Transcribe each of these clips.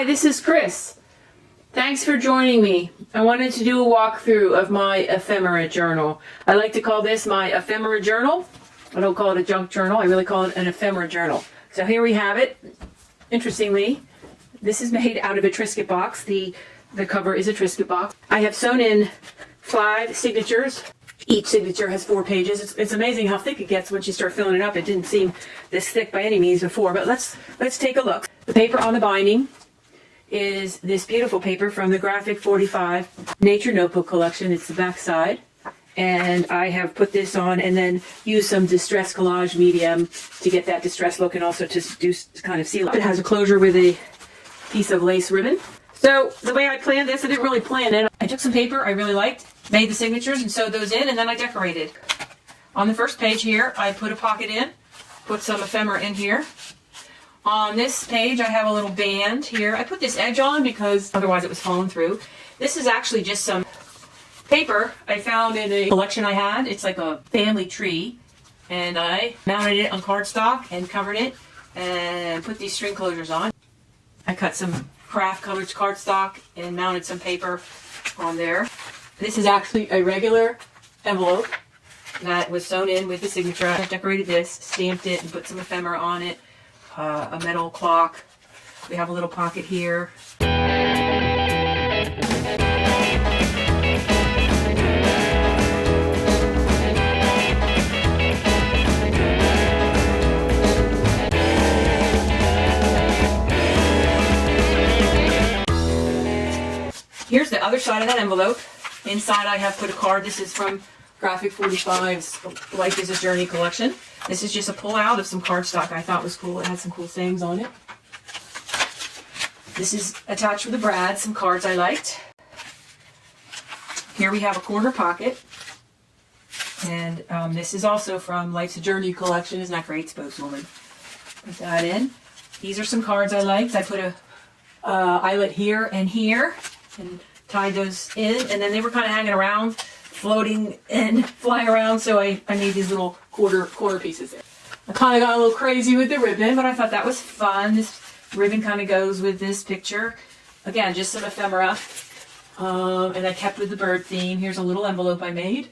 Hi, this is Chris. Thanks for joining me. I wanted to do a walkthrough of my Ephemera Journal. I like to call this my Ephemera Journal. I don't call it a junk journal. I really call it an Ephemera Journal. So here we have it. Interestingly, this is made out of a Triscuit box. The cover is a Triscuit box. I have sewn in 5 signatures. Each signature has 4 pages. It's amazing how thick it gets once you start filling it up. It didn't seem this thick by any means before, but let's take a look. The paper on the binding is this beautiful paper from the Graphic 45 Nature Notebook Collection. It's the back side. And I have put this on and then used some distress collage medium to get that distress look and also to kind of seal it. It has a closure with a piece of lace ribbon. So the way I planned this, I didn't really plan it. I took some paper I really liked, made the signatures and sewed those in, and then I decorated. On the first page here, I put a pocket in, put some ephemera in here. On this page, I have a little band here. I put this edge on because otherwise it was falling through. This is actually just some paper I found in a collection I had. It's like a family tree. And I mounted it on cardstock and covered it and put these string closures on. I cut some craft colored cardstock and mounted some paper on there. This is actually a regular envelope that was sewn in with the signature. I decorated this, stamped it, and put some ephemera on it. A metal clock. We have a little pocket here. Here's the other side of that envelope. Inside I have put a card. This is from Graphic 45's Life is a Journey collection. This is just a pull out of some cardstock I thought was cool. It had some cool sayings on it. This is attached with a brad, some cards I liked. Here we have a corner pocket. And this is also from Life's a Journey collection. Isn't that great, spokeswoman? Put that in. These are some cards I liked. I put a eyelet here and tied those in. And then they were kind of hanging around, floating and flying around, so I made these little quarter pieces there. I kind of got a little crazy with the ribbon, but I thought that was fun. This ribbon kind of goes with this picture. Again, just some ephemera. And I kept with the bird theme. Here's a little envelope I made.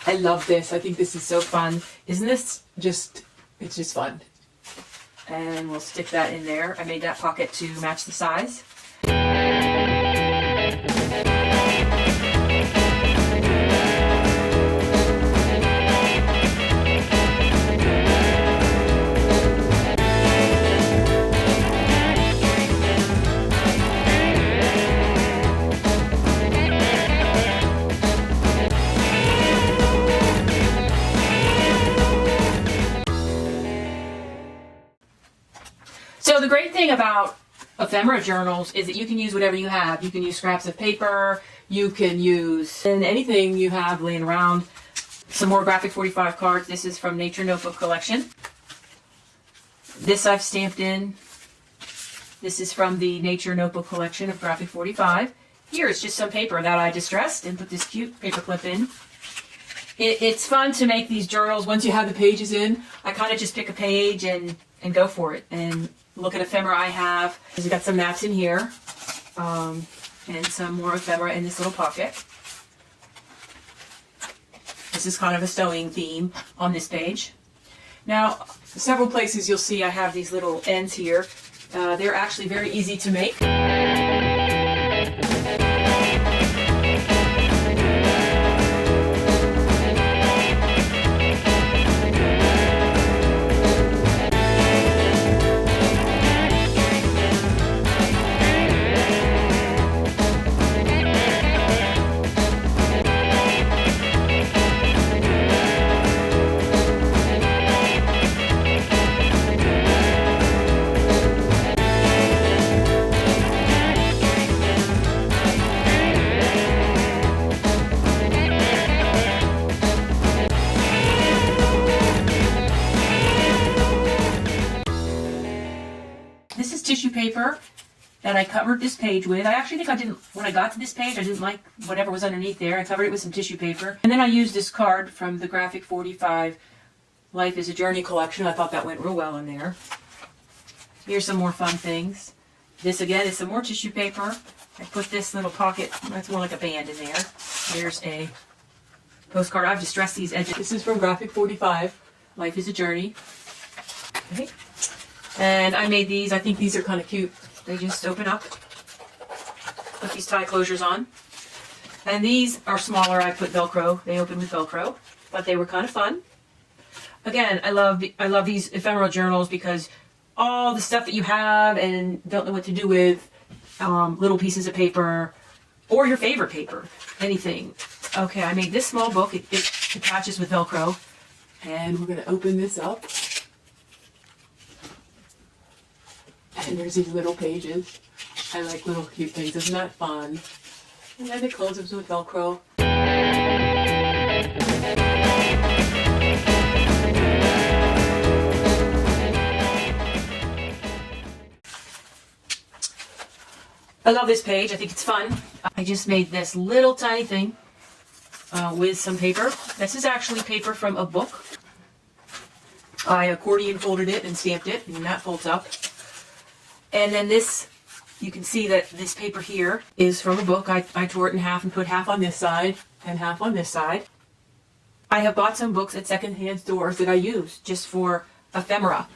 I love this. I think this is so fun. Isn't this just, it's just fun. And we'll stick that in there. I made that pocket to match the size. So the great thing about ephemera journals is that you can use whatever you have. You can use scraps of paper, you can use anything you have laying around. Some more Graphic 45 cards. This is from Nature Notebook Collection. This I've stamped in. This is from the Nature Notebook Collection of Graphic 45. Here is just some paper that I distressed and put this cute paper clip in. It's fun to make these journals. Once you have the pages in, I kind of just pick a page and go for it and look at ephemera I have. We've got some maps in here and some more ephemera in this little pocket. This is kind of a sewing theme on this page. Now, several places you'll see I have these little ends here. They're actually very easy to make. This is tissue paper that I covered this page with. I actually think I didn't, when I got to this page, I didn't like whatever was underneath there. I covered it with some tissue paper. And then I used this card from the Graphic 45 Life is a Journey collection. I thought that went real well in there. Here's some more fun things. This again is some more tissue paper. I put this little pocket, that's more like a band in there. Here's a postcard. I've distressed these edges. This is from Graphic 45, Life is a Journey. Okay. And I made these. I think these are kind of cute. They just open up. Put these tie closures on. And these are smaller. I put Velcro. They open with Velcro. But they were kind of fun. Again, I love these ephemeral journals because all the stuff that you have and don't know what to do with, little pieces of paper, or your favorite paper, anything. Okay, I made this small book. It attaches with Velcro. And we're going to open this up. And there's these little pages. I like little cute things. Isn't that fun? And then it closes with Velcro. I love this page. I think it's fun. I just made this little tiny thing with some paper. This is actually paper from a book. I accordion folded it and stamped it, and that folds up. And then this, you can see that this paper here is from a book. I tore it in half and put half on this side and half on this side. I have bought some books at secondhand stores that I use just for ephemera.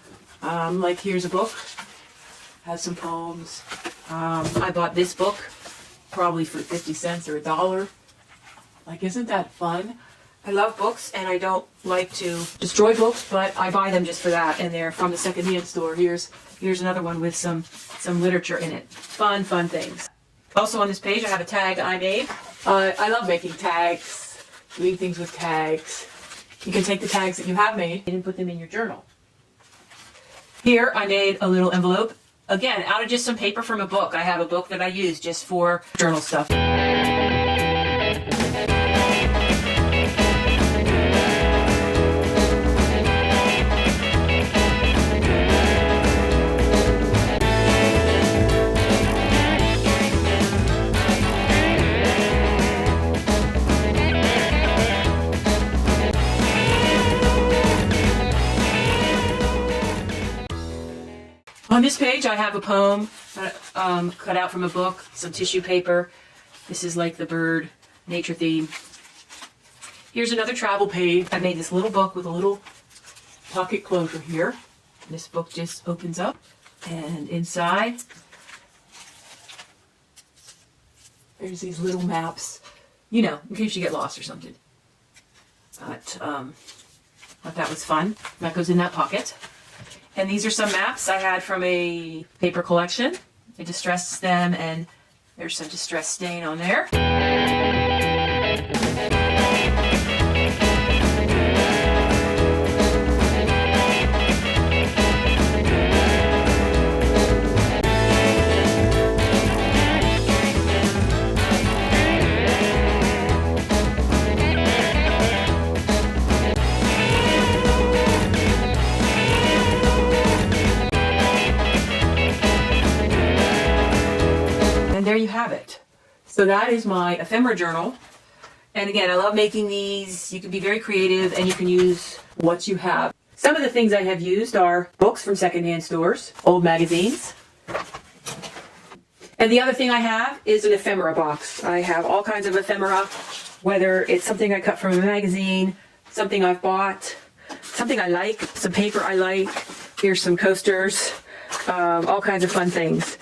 Like here's a book, has some poems. I bought this book probably for 50 cents or $1. Like, isn't that fun? I love books and I don't like to destroy books, but I buy them just for that, and they're from the secondhand store. Here's another one with some literature in it. Fun things. Also on this page I have a tag I made. I love making tags, doing things with tags. You can take the tags that you have made and put them in your journal. Here I made a little envelope. Again, out of just some paper from a book. I have a book that I use just for journal stuff. On this page I have a poem cut out from a book, some tissue paper. This is like the bird nature theme. Here's another travel page. I made this little book with a little pocket closure here. This book just opens up, and inside there's these little maps, you know, in case you get lost or something. But thought that was fun. That goes in that pocket. And these are some maps I had from a paper collection. I distressed them, and there's some distress stain on there. There you have it. So that is my ephemera journal. And again, I love making these. You can be very creative and you can use what you have. Some of the things I have used are books from secondhand stores, old magazines. And the other thing I have is an ephemera box. I have all kinds of ephemera, whether it's something I cut from a magazine, something I've bought, something I like, some paper I like. Here's some coasters, all kinds of fun things.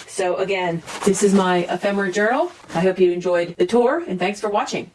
So again, this is my ephemera journal. I hope you enjoyed the tour, and thanks for watching.